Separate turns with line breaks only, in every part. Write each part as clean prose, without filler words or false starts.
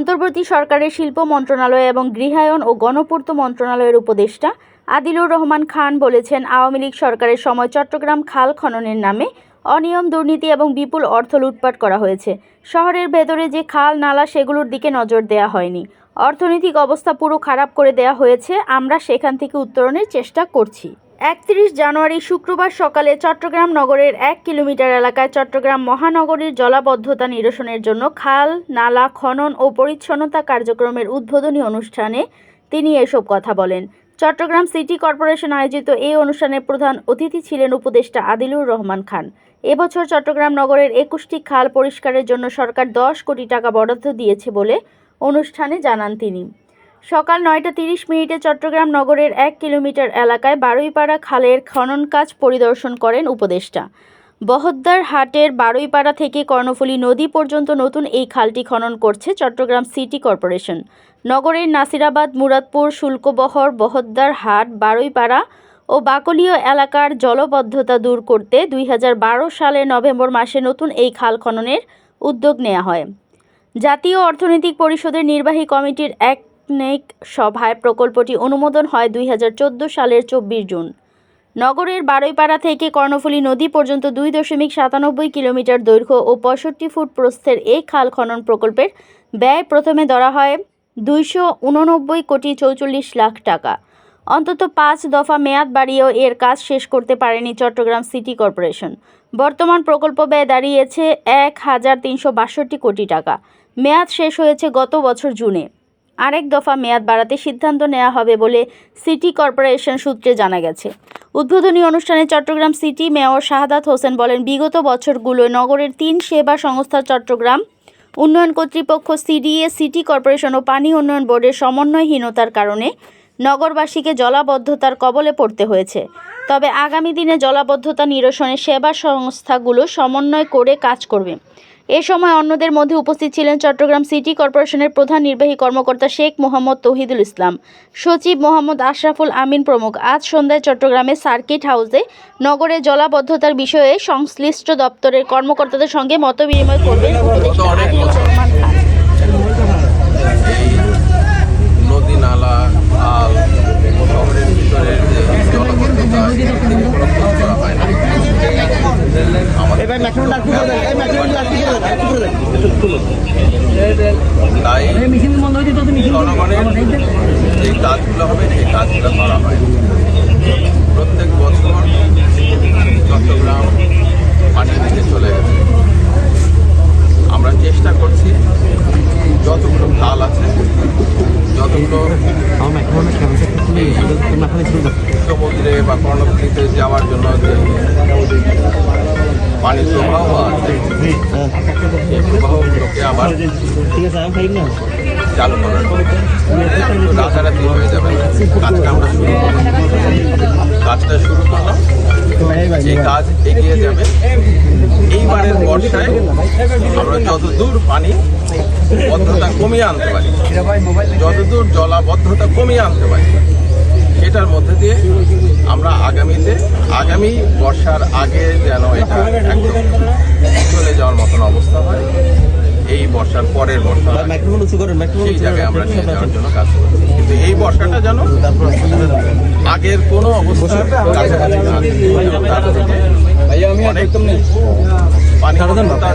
অন্তর্বর্তী সরকারের শিল্প মন্ত্রণালয় এবং গৃহায়ন ও গণপূর্ত মন্ত্রণালয়ের উপদেষ্টা আদিলুর রহমান খান বলেছেন, আওয়ামী লীগ সরকারের সময় চট্টগ্রাম খাল খননের নামে অনিয়ম, দুর্নীতি এবং বিপুল অর্থ লুটপাট করা হয়েছে। শহরের ভেতরে যে খাল নালা সেগুলোর দিকে নজর দেওয়া হয়নি। অর্থনৈতিক অবস্থা পুরো খারাপ করে দেওয়া হয়েছে। আমরা সেখান থেকে উত্তরণের চেষ্টা করছি। 31 জানুয়ারি শুক্রবার সকালে চট্টগ্রাম নগরের 1 কিলোমিটার এলাকায় চট্টগ্রাম মহানগরীর জলাবদ্ধতা নিরসনের জন্য খাল নালা খনন ও পরিচ্ছন্নতা কার্যক্রমের উদ্বোধনী অনুষ্ঠানে তিনি এসব কথা বলেন। চট্টগ্রাম সিটি কর্পোরেশন আয়োজিত এই অনুষ্ঠানে প্রধান অতিথি ছিলেন উপদেষ্টা আদিলুর রহমান খান। এবছর চট্টগ্রাম নগরের 21টি খাল পরিষ্কারের জন্য সরকার 10 কোটি টাকা বরাদ্দ দিয়েছে বলে অনুষ্ঠানে জানান তিনি। সকাল 9টা 30 চট্টগ্রাম নগরের 1 কিলোমিটার এলাকায় বারুইপাড়া খালের খনন কাজ পরিদর্শন করেন উপদেষ্টা। বহদ্দার হাটের বারুইপাড়া থেকে কর্ণফুলী নদী পর্যন্ত নতুন এই খালটি খনন করছে চট্টগ্রাম সিটি কর্পোরেশন। নগরের নাসিরাবাদ, মুরাদপুর, শুল্কবহর, বহদ্দার হাট, বারুইপাড়া ও বাকলীয় এলাকার জলবদ্ধতা দূর করতে 2012 সালের নভেম্বর মাসে নতুন এই খাল খননের উদ্যোগ নেওয়া হয়। জাতীয় অর্থনৈতিক পরিষদের নির্বাহী কমিটির এক সভায় প্রকল্পটি অনুমোদন হয় 2014 সালের 24 জুন। নগরের বারুইপাড়া থেকে কর্ণফুলী নদী পর্যন্ত 2.97 কিলোমিটার দৈর্ঘ্য ও 65 ফুট প্রস্থের এই খাল খনন প্রকল্পের ব্যয় প্রথমে ধরা হয় 289 কোটি 44 লাখ টাকা। অন্তত 5 দফা মেয়াদ বাড়িয়েও এর কাজ শেষ করতে পারেনি চট্টগ্রাম সিটি কর্পোরেশন। বর্তমান প্রকল্প ব্যয় দাঁড়িয়েছে 1362 কোটি টাকা। মেয়াদ শেষ হয়েছে গত বছর জুনে। আরেক দফা মেয়াদ বাড়াতে সিদ্ধান্ত নেওয়া হবে বলে সিটি কর্পোরেশন সূত্রে জানা গেছে। উদ্বোধনী অনুষ্ঠানে চট্টগ্রাম সিটি মেয়র শাহাদাত হোসেন বলেন, বিগত বছরগুলোয় নগরের 3 সেবা সংস্থা চট্টগ্রাম উন্নয়ন কর্তৃপক্ষ, সিডিএ, সিটি কর্পোরেশন ও পানি উন্নয়ন বোর্ডের সমন্বয়হীনতার কারণে নগরবাসীকে জলাবদ্ধতার কবলে পড়তে হয়েছে। তবে আগামী দিনে জলাবদ্ধতা নিরসনে সেবা সংস্থাগুলো সমন্বয় করে কাজ করবে। এ সময় অন্যদের মধ্যে উপস্থিত ছিলেন চট্টগ্রাম সিটি কর্পোরেশনের প্রধান নির্বাহী কর্মকর্তা শেখ মোহাম্মদ তৌহিদুল ইসলাম, সচিব মোহাম্মদ আশরাফুল আমিন প্রমুখ। আজ সন্ধ্যায় চট্টগ্রামের সার্কিট হাউসে নগরের জলাবদ্ধতার বিষয়ে সংশ্লিষ্ট দপ্তরের কর্মকর্তাদের সঙ্গে মতবিনিময় করবেন উপদেষ্টা আদিলুর রহমান খান।
নদী নালা খাল শহরের ভিতরের যে জলাবদ্ধতা করা হয় না, তাই জনগণের যে কাজগুলো হবে সেই কাজগুলো করা হয়। প্রত্যেক বছর চট্টগ্রাম পানির দিকে চলে গেছে। আমরা চেষ্টা করছি যতগুলো খাল আছে, যতগুলো সমুদ্রে বা কর্ণফুলীতে যাওয়ার জন্য যে পানির প্রবাহ আছে, সেই প্রবাহগুলোকে আবার চালু করার রাতারাতি হয়ে যাবে। কাজটা শুরু করলাম, এই কাজ এগিয়ে যাবে। এইবারের বর্ষায় আমরা যতদূর পানি বদ্ধতা কমিয়ে আনতে পারি, যতদূর জলাবদ্ধতা কমিয়ে আনতে পারি, সেটার মধ্যে দিয়ে আমরা আগামী বর্ষার আগে যেন এটা একদম চলে যাওয়ার মতন অবস্থা হয়। এই বর্ষার পরের বর্ষা সেই জায়গায় আমরা নিয়ে যাওয়ার জন্য কাজ করছি। কিন্তু এই বর্ষাটা যেন আগের কোনো অবস্থার কাছাকাছি না, অনেক পানি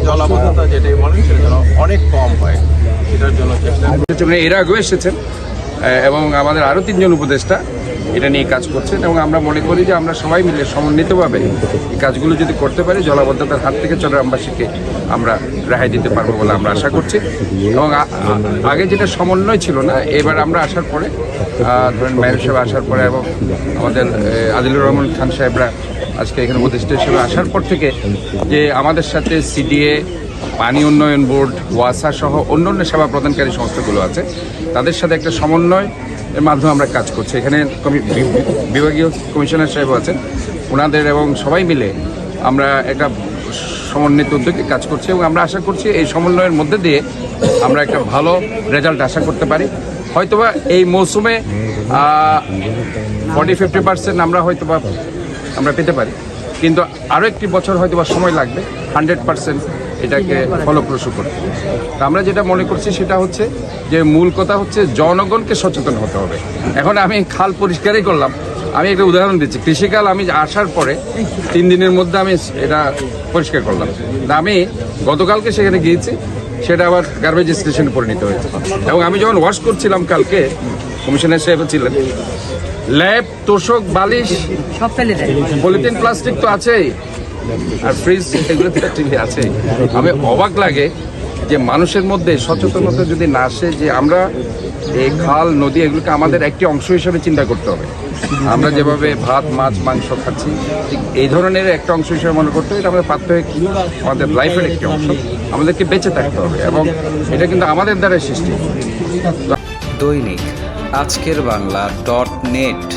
জলাবদ্ধতা যেটাই বলেন সেটা যেন অনেক কম হয়, সেটার জন্য চেষ্টা।
এর আগেও এসেছেন এবং আমাদের আরও 3 জন উপদেষ্টা এটা নিয়ে কাজ করছেন এবং আমরা মনে করি যে আমরা সবাই মিলে সমন্বিতভাবে এই কাজগুলো যদি করতে পারি, জলাবদ্ধতার হাত থেকে চট্টগ্রামবাসীকে আমরা রেহাই দিতে পারবো বলে আমরা আশা করছি। এবং আগে যেটা সমন্বয় ছিল না, এবার আমরা আসার পরে ধরেন মেয়র সাহেব আসার পরে এবং আমাদের আদিলুর রহমান খান সাহেবরা আজকে এখানে উপদেষ্টা হিসেবে আসার পর থেকে যে আমাদের সাথে সিডিএ, পানি উন্নয়ন বোর্ড, ওয়াসা সহ অন্যান্য সেবা প্রদানকারী সংস্থাগুলো আছে, তাদের সাথে একটা সমন্বয় এর মাধ্যমে আমরা কাজ করছি। এখানে বিভাগীয় কমিশনার সাহেব আছেন, ওনাদের এবং সবাই মিলে আমরা একটা সমন্বিত উদ্যোগে কাজ করছি এবং আমরা আশা করছি এই সমন্বয়ের মধ্যে দিয়ে আমরা একটা ভালো রেজাল্ট আশা করতে পারি। হয়তোবা এই মৌসুমে 40-50% আমরা পেতে পারি, কিন্তু আরও একটি বছর হয়তোবা সময় লাগবে 100% এটাকে ফলপ্রসূ করতে। তা আমরা যেটা মনে করছি সেটা হচ্ছে যে মূল কথা হচ্ছে জনগণকে সচেতন হতে হবে। এখন আমি খাল পরিষ্কারই করলাম, আমি একটা উদাহরণ দিচ্ছি, কৃষিকাল আমি আসার পরে 3 দিনের মধ্যে আমি এটা পরিষ্কার করলাম। তা আমি গতকালকে সেখানে গিয়েছি, সেটা আবার গার্বেজ স্টেশনে পরিণত হয়েছে। এবং আমি যখন ওয়াশ করছিলাম কালকে, কমিশনার সাহেব ছিলেন, ল্যাব, তোষক, বালিশ
সব ফেলে দেয়।
পলিথিন প্লাস্টিক তো আছেই, আর ফ্রিজ এগুলো তো টিভি আছে। আমি অবাক লাগে যে মানুষের মধ্যে সচেতনতা যদি না আসে যে আমরা এই খাল নদী এগুলোকে আমাদের একটি অংশ হিসেবে চিন্তা করতে হবে। আমরা যেভাবে ভাত মাছ মাংস খাচ্ছি, ঠিক এই ধরনের একটা অংশ হিসেবে মনে করতে হবে। এটা আমাদের প্রাত্যহিক আমাদের লাইফের একটি অংশ, আমাদেরকে বেঁচে থাকতে হবে এবং এটা কিন্তু আমাদের দ্বারা সৃষ্টি।
দৈনিক আজকের বাংলা .net